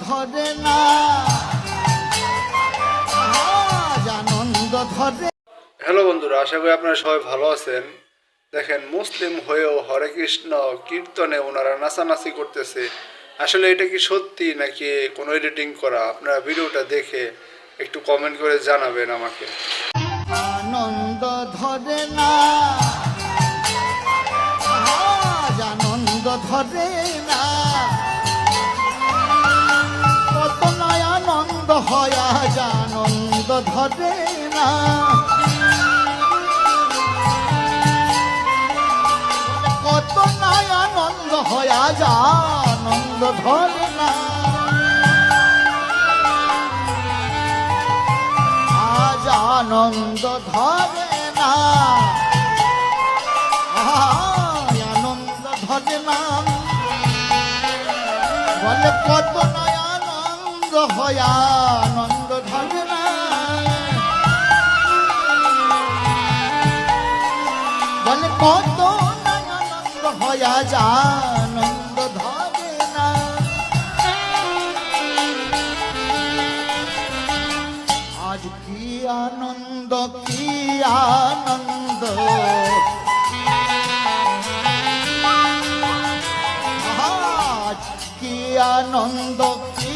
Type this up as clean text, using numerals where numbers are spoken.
ধরে না, আজ আনন্দ ধরে। হ্যালো বন্ধুরা, আশা করি আপনারা সবাই ভালো আছেন। দেখেন, মুসলিম হয়েও হরে কৃষ্ণ কীর্তনে ওনারা নাচানাচি করতেছে। আসলে এটা কি সত্যি নাকি কোনো এডিটিং করা? আপনারা ভিডিওটা দেখে একটু কমেন্ট করে জানাবেন আমাকে। আনন্দ ধরে না, আজ আনন্দ ধরে না, কত নয় আনন্দ হয় আজ আনন্দ ধরে না। কত নয় আনন্দ হয় আজ আনন্দ ধরে না, আজ আনন্দ ধরে না, আনন্দ ধরে না। বলে কত নয় আনন্দ হয় আনন্দ ধরে না, বলে কত নয় আনন্দ হয় আজ আনন্দ ধরে না। আজ কি আনন্দ, কি আনন্দ, আজ কি আনন্দ, কি